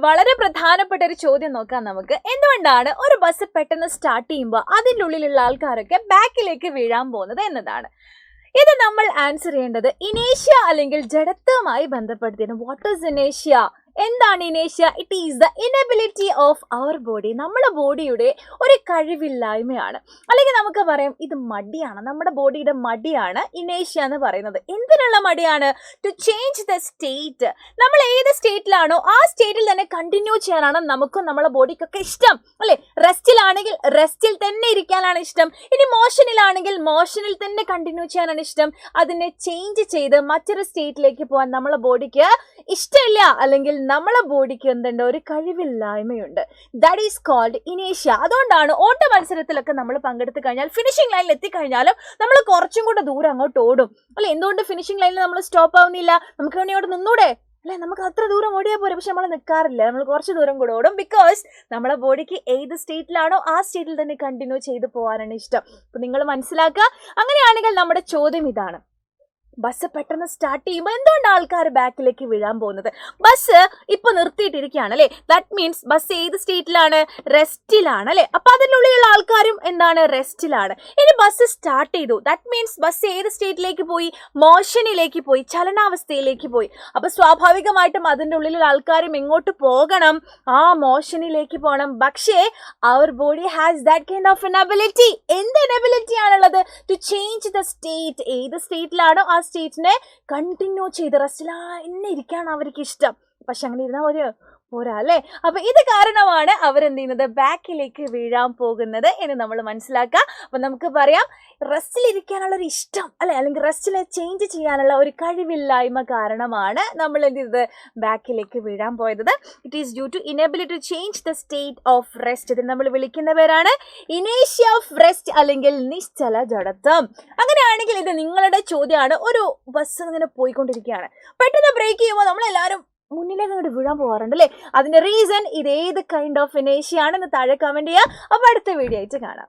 വളരെ പ്രധാനപ്പെട്ട ഒരു ചോദ്യം നോക്കാം നമുക്ക്. എന്തുകൊണ്ടാണ് ഒരു ബസ് പെട്ടെന്ന് സ്റ്റാർട്ട് ചെയ്യുമ്പോൾ അതിൻ്റെ ഉള്ളിലുള്ള ആൾക്കാരൊക്കെ ബാക്കിലേക്ക് വീഴാൻ പോകുന്നത് എന്നതാണ്. ഇത് നമ്മൾ ആൻസർ ചെയ്യേണ്ടത് ഇനേഷ്യ അല്ലെങ്കിൽ ജഡത്വവുമായി ബന്ധപ്പെടുത്തിയാണ്. വാട്ട് ഈസ് ഇനേഷ്യ? എന്താണ് ഇനേഷ്യ? It is the inability of our body. നമ്മുടെ ബോഡിയുടെ ഒരു കഴിവില്ലായ്മയാണ്, അല്ലെങ്കിൽ നമുക്ക് പറയാം ഇത് മടിയാണ്. നമ്മുടെ ബോഡിയുടെ മടിയാണ് ഇനേഷ്യ എന്ന് പറയുന്നത്. എന്തിനുള്ള മടിയാണ്? To change the state. നമ്മൾ ഏത് സ്റ്റേറ്റിലാണോ ആ സ്റ്റേറ്റിൽ തന്നെ കണ്ടിന്യൂ ചെയ്യാനാണ് നമുക്കും നമ്മളെ ബോഡിക്കൊക്കെ ഇഷ്ടം, അല്ലെ? റെസ്റ്റിലാണെങ്കിൽ റെസ്റ്റിൽ തന്നെ ഇരിക്കാനാണ് ഇഷ്ടം. ഇനി മോഷനിലാണെങ്കിൽ മോഷനിൽ തന്നെ കണ്ടിന്യൂ ചെയ്യാനാണ് ഇഷ്ടം. അതിനെ ചേഞ്ച് ചെയ്ത് മറ്റൊരു സ്റ്റേറ്റിലേക്ക് പോകാൻ നമ്മളെ ബോഡിക്ക് ഇഷ്ടമില്ല, അല്ലെങ്കിൽ നമ്മളെ ബോഡിക്ക് എന്തുണ്ട്? ഒരു കഴിവില്ലായ്മയുണ്ട്. ദാറ്റ് ഈസ് കോൾഡ് ഇനേഷ്യ. അതുകൊണ്ടാണ് ഓട്ട മത്സരത്തിലൊക്കെ നമ്മൾ പങ്കെടുത്ത് കഴിഞ്ഞാൽ ഫിനിഷിംഗ് ലൈനിൽ എത്തിക്കഴിഞ്ഞാലും നമ്മൾ കുറച്ചും കൂടെ ദൂരം അങ്ങോട്ട് ഓടും, അല്ലെ? എന്തുകൊണ്ട് ഫിനിഷിംഗ് ലൈനിൽ നമ്മൾ സ്റ്റോപ്പ് ആവുന്നില്ല? നമുക്ക് വേണമെങ്കിൽ അവിടെ നിന്നൂടെ, അല്ലെ? നമുക്ക് അത്ര ദൂരം ഓടിയാൽ പോരെ, പക്ഷെ നമ്മൾ നിൽക്കാറില്ല, നമ്മൾ കുറച്ച് ദൂരം കൂടെ ഓടും. ബിക്കോസ് നമ്മളെ ബോഡിക്ക് ഏത് സ്റ്റേറ്റിലാണോ ആ സ്റ്റേറ്റിൽ തന്നെ കണ്ടിന്യൂ ചെയ്ത് പോകാനാണ് ഇഷ്ടം. അപ്പൊ നിങ്ങൾ മനസ്സിലാക്കുക. അങ്ങനെയാണെങ്കിൽ നമ്മുടെ ചോദ്യം ഇതാണ്: ബസ് പെട്ടെന്ന് സ്റ്റാർട്ട് ചെയ്യുമ്പോൾ എന്തുകൊണ്ട് ആൾക്കാർ ബാക്കിലേക്ക് വീഴാൻ പോകുന്നത്? ബസ് ഇപ്പൊ നിർത്തിയിട്ടിരിക്കുകയാണ്, അല്ലെ? ദാറ്റ് മീൻസ് ബസ് ഏത് സ്റ്റേറ്റിലാണ്? റെസ്റ്റിലാണ്, അല്ലെ? അപ്പൊ അതിനുള്ളിലുള്ള ആൾക്കാരും എന്താണ്? റെസ്റ്റിലാണ്. ഇനി ബസ് സ്റ്റാർട്ട് ചെയ്തു, ദാറ്റ് മീൻസ് ബസ് ഏത് സ്റ്റേറ്റിലേക്ക് പോയി? മോഷനിലേക്ക് പോയി, ചലനാവസ്ഥയിലേക്ക് പോയി. അപ്പൊ സ്വാഭാവികമായിട്ടും അതിൻ്റെ ഉള്ളിലുള്ള ആൾക്കാരും എങ്ങോട്ട് പോകണം? ആ മോഷനിലേക്ക് പോകണം. പക്ഷേ അവർ body has that kind of ability. എന്ത് എനബിലിറ്റി ആണുള്ളത്? To change the state. ഏത് സ്റ്റേറ്റിലാണോ ആ സ്റ്റേറ്റിനെ കണ്ടിന്യൂ ചെയ്ത് റെസ്റ്റിലാ എന്നെ ഇരിക്കാണ് അവർക്ക് ഇഷ്ടം. പക്ഷെ അങ്ങനെ ഇരുന്നാൽ പോരാ, അല്ലേ? അപ്പൊ ഇത് കാരണമാണ് അവരെന്ത് ചെയ്യുന്നത്? ബാക്കിലേക്ക് വീഴാൻ പോകുന്നത് എന്ന് നമ്മൾ മനസ്സിലാക്കുക. അപ്പൊ നമുക്ക് പറയാം, റെസ്റ്റിലിരിക്കാനുള്ള ഒരു ഇഷ്ടം, അല്ലെ, അല്ലെങ്കിൽ റെസ്റ്റിലെ ചേഞ്ച് ചെയ്യാനുള്ള ഒരു കഴിവില്ലായ്മ കാരണമാണ് നമ്മൾ എന്ത് ചെയ്തത്? ബാക്കിലേക്ക് വീഴാൻ പോയത്. It is due to inability to change the state of rest. ഇത് നമ്മൾ വിളിക്കുന്ന പേരാണ് ഇനേഷ്യ ഓഫ് റെസ്റ്റ്, അല്ലെങ്കിൽ നിശ്ചല ജഡത്വം. അങ്ങനെയാണെങ്കിൽ ഇത് നിങ്ങളുടെ ചോദ്യമാണ്. ഒരു ബസ് ഇങ്ങനെ പോയിക്കൊണ്ടിരിക്കുകയാണ്, പെട്ടെന്ന് ബ്രേക്ക് ചെയ്യുമ്പോൾ നമ്മളെല്ലാവരും മുന്നിലേക്ക് അങ്ങോട്ട് വീഴാൻ പോകാറുണ്ട്, അല്ലേ? അതിന്റെ റീസൺ ഇത് ഏത് കൈൻഡ് ഓഫ് ഇനേഷ്യ ആണെന്ന് താഴെ കമന്റ് ചെയ്യുക. അപ്പൊ അടുത്ത വീഡിയോ ആയിട്ട് കാണാം.